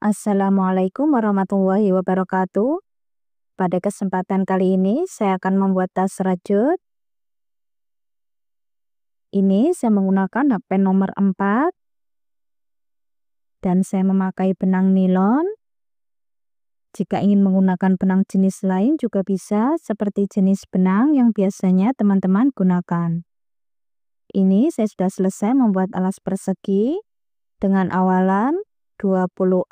Assalamualaikum warahmatullahi wabarakatuh. Pada kesempatan kali ini saya akan membuat tas rajut. Ini saya menggunakan HP nomor 4 dan saya memakai benang nilon. Jika ingin menggunakan benang jenis lain juga bisa, seperti jenis benang yang biasanya teman-teman gunakan. Ini saya sudah selesai membuat alas persegi dengan awalan 24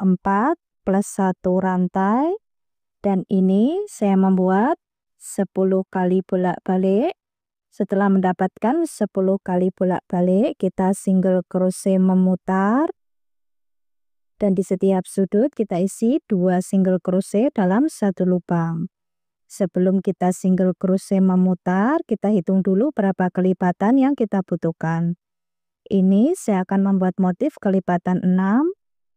plus 1 rantai. Dan ini saya membuat 10 kali bolak-balik. Setelah mendapatkan 10 kali bolak-balik, kita single crochet memutar. Dan di setiap sudut kita isi 2 single crochet dalam satu lubang. Sebelum kita single crochet memutar, kita hitung dulu berapa kelipatan yang kita butuhkan. Ini saya akan membuat motif kelipatan 6.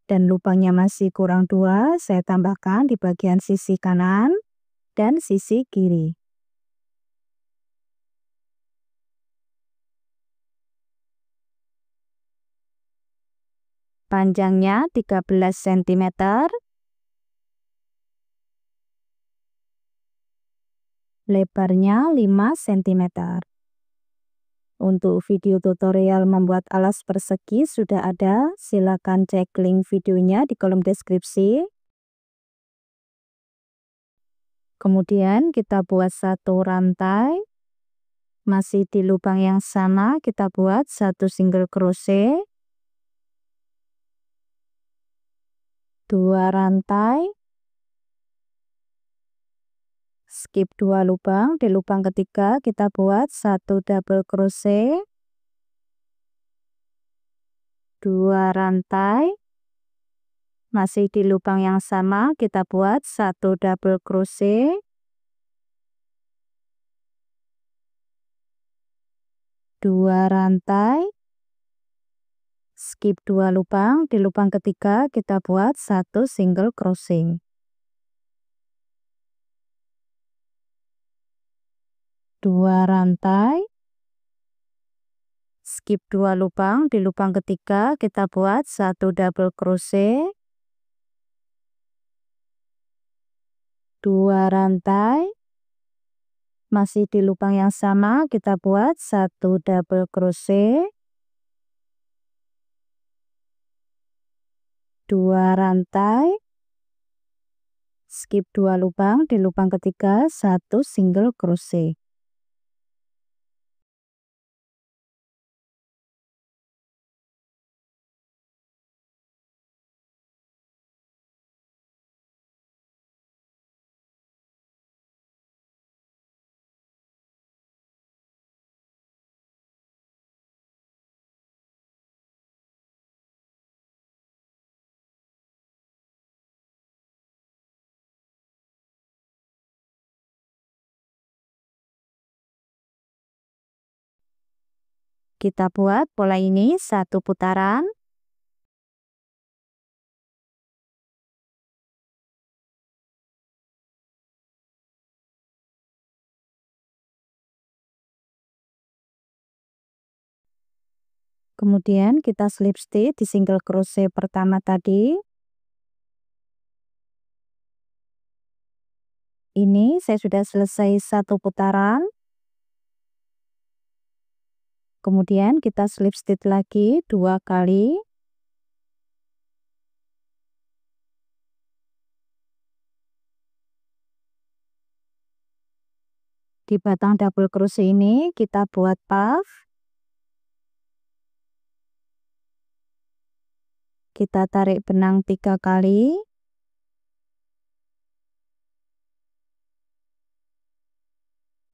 Dan lubangnya masih kurang 2, saya tambahkan di bagian sisi kanan dan sisi kiri. Panjangnya 13 cm. Lebarnya 5 cm. Untuk video tutorial membuat alas persegi sudah ada, silakan cek link videonya di kolom deskripsi. Kemudian kita buat satu rantai. Masih di lubang yang sama kita buat satu single crochet, 2 rantai, skip 2 lubang. Di lubang ketiga kita buat satu double crochet, 2 rantai, masih di lubang yang sama kita buat satu double crochet, 2 rantai, skip 2 lubang. Di lubang ketiga kita buat satu single crochet, 2 rantai, skip 2 lubang. Di lubang ketiga kita buat satu double crochet, 2 rantai, masih di lubang yang sama kita buat satu double crochet, 2 rantai, skip 2 lubang. Di lubang ketiga satu single crochet. Kita buat pola ini satu putaran. Kemudian kita slip stitch di single crochet pertama tadi. Ini saya sudah selesai satu putaran. Kemudian kita slip stitch lagi 2 kali. Di batang double crochet ini kita buat puff. Kita tarik benang 3 kali.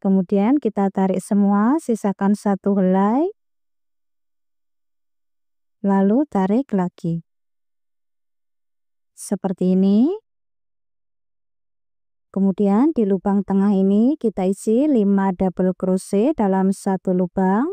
Kemudian kita tarik semua, sisakan satu helai. Lalu tarik lagi. Seperti ini. Kemudian di lubang tengah ini kita isi 5 double crochet dalam satu lubang.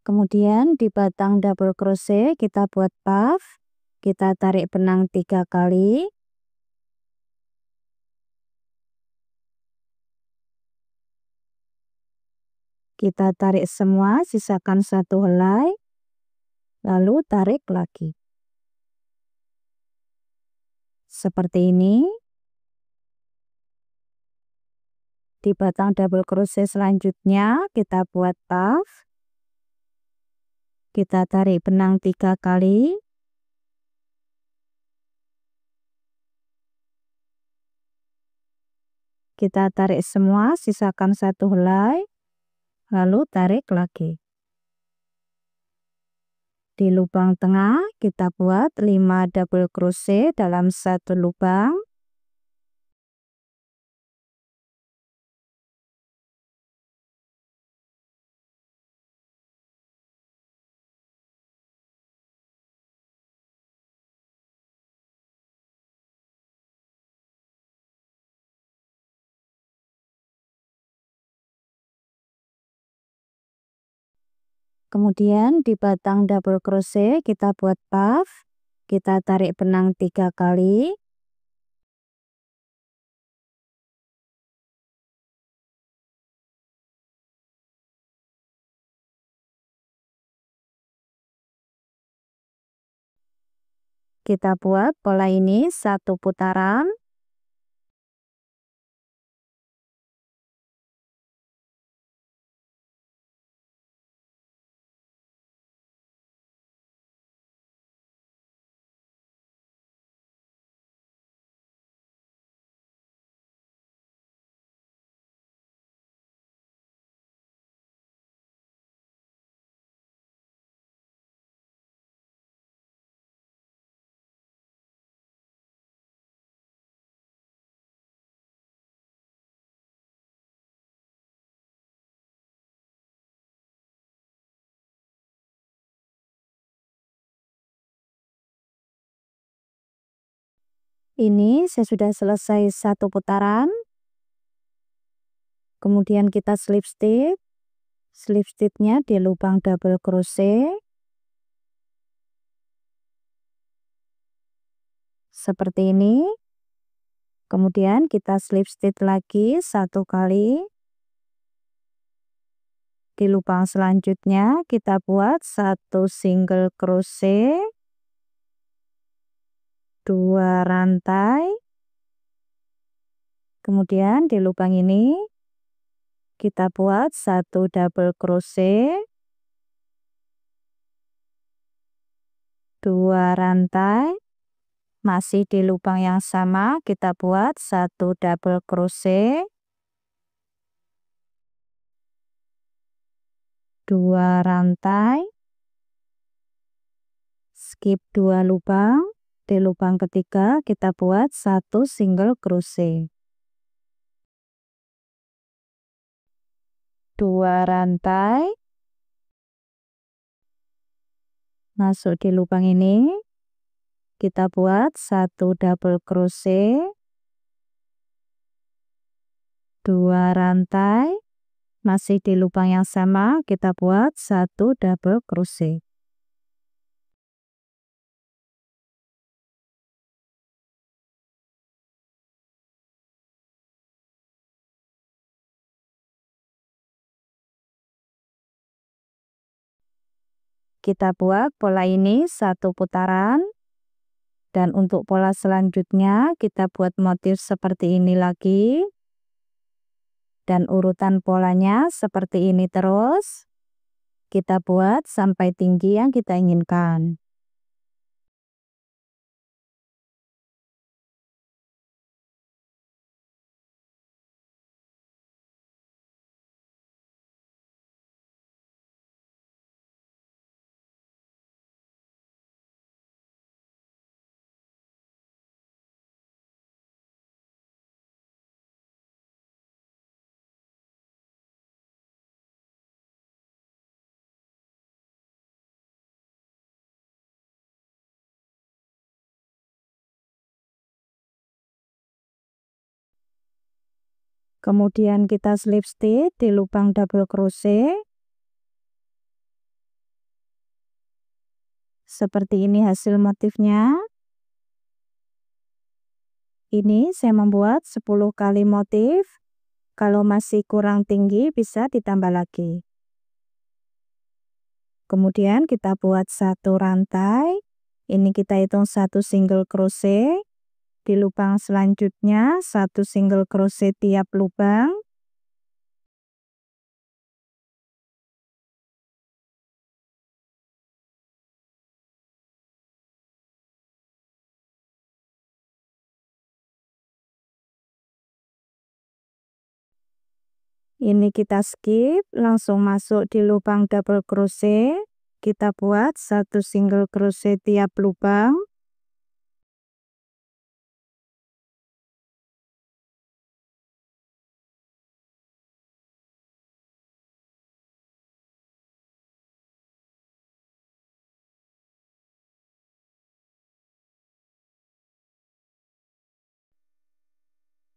Kemudian di batang double crochet kita buat puff. Kita tarik benang 3 kali. Kita tarik semua, sisakan 1 helai. Lalu tarik lagi. Seperti ini. Di batang double crochet selanjutnya kita buat puff. Kita tarik benang 3 kali. Kita tarik semua, sisakan 1 helai. Lalu tarik lagi. Di lubang tengah kita buat 5 double crochet dalam 1 lubang. Kemudian di batang double crochet kita buat puff. Kita tarik benang 3 kali. Kita buat pola ini 1 putaran. Ini saya sudah selesai 1 putaran. Kemudian kita slip stitch. Slip stitchnya di lubang double crochet. Seperti ini. Kemudian kita slip stitch lagi 1 kali. Di lubang selanjutnya kita buat 1 single crochet. 2 rantai. Kemudian di lubang ini kita buat 1 double crochet. 2 rantai. Masih di lubang yang sama kita buat 1 double crochet. 2 rantai. Skip 2 lubang. Di lubang ketiga kita buat 1 single crochet. 2 rantai. Masuk di lubang ini. Kita buat 1 double crochet. 2 rantai. Masih di lubang yang sama kita buat 1 double crochet. Kita buat pola ini 1 putaran. Dan untuk pola selanjutnya kita buat motif seperti ini lagi. Dan urutan polanya seperti ini terus. Kita buat sampai tinggi yang kita inginkan. Kemudian kita slip stitch di lubang double crochet. Seperti ini hasil motifnya. Ini saya membuat 10 kali motif. Kalau masih kurang tinggi bisa ditambah lagi. Kemudian kita buat satu rantai. Ini kita hitung satu single crochet. Di lubang selanjutnya satu single crochet tiap lubang. Ini kita skip, langsung masuk di lubang double crochet. Kita buat satu single crochet tiap lubang.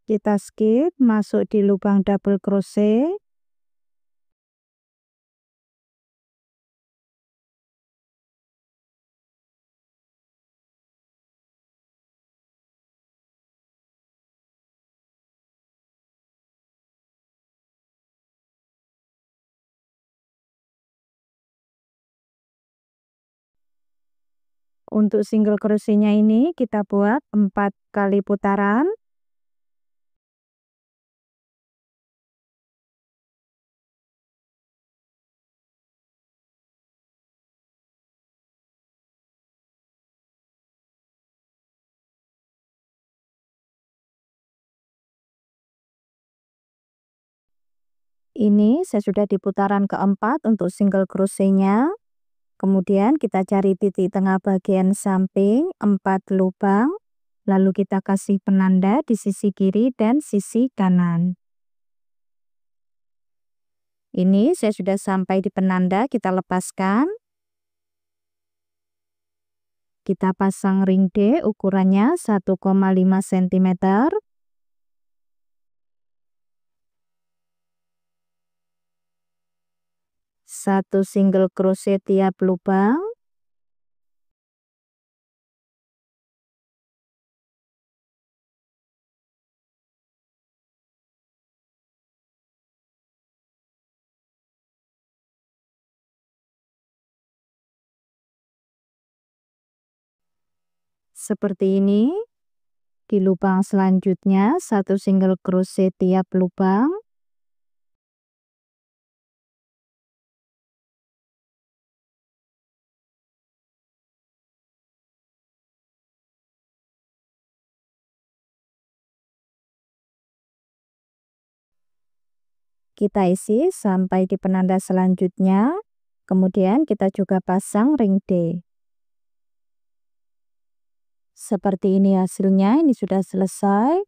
Kita skip, masuk di lubang double crochet. Untuk single crochetnya ini kita buat 4 kali putaran. Ini saya sudah di putaran keempat untuk single crochetnya. Kemudian kita cari titik tengah bagian samping 4 lubang. Lalu kita kasih penanda di sisi kiri dan sisi kanan. Ini saya sudah sampai di penanda, kita lepaskan. Kita pasang ring D, ukurannya 1,5 cm. Satu single crochet tiap lubang. Seperti ini. Di lubang selanjutnya satu single crochet tiap lubang. Kita isi sampai di penanda selanjutnya. Kemudian kita juga pasang ring D. Seperti ini hasilnya, ini sudah selesai.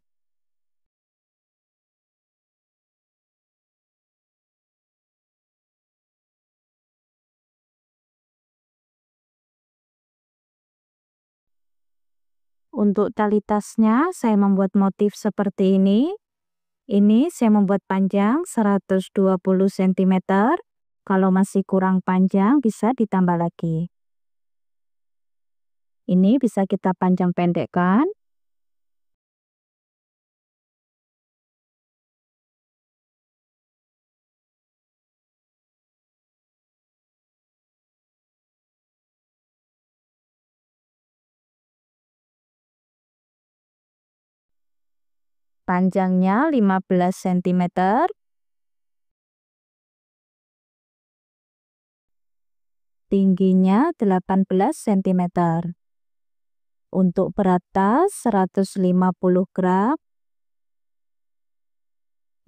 Untuk tali tasnya saya membuat motif seperti ini. Ini saya membuat panjang 120 cm. Kalau masih kurang panjang bisa ditambah lagi. Ini bisa kita panjang pendekkan. Panjangnya 15 cm. Tingginya 18 cm. Untuk berat tas 150 gram.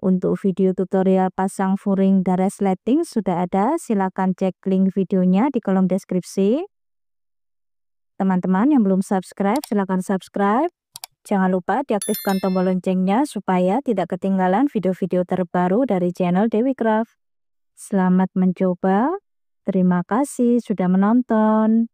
Untuk video tutorial pasang furing dan resleting sudah ada, silakan cek link videonya di kolom deskripsi. Teman-teman yang belum subscribe, silakan subscribe. Jangan lupa diaktifkan tombol loncengnya supaya tidak ketinggalan video-video terbaru dari channel Dewi Craft. Selamat mencoba. Terima kasih sudah menonton.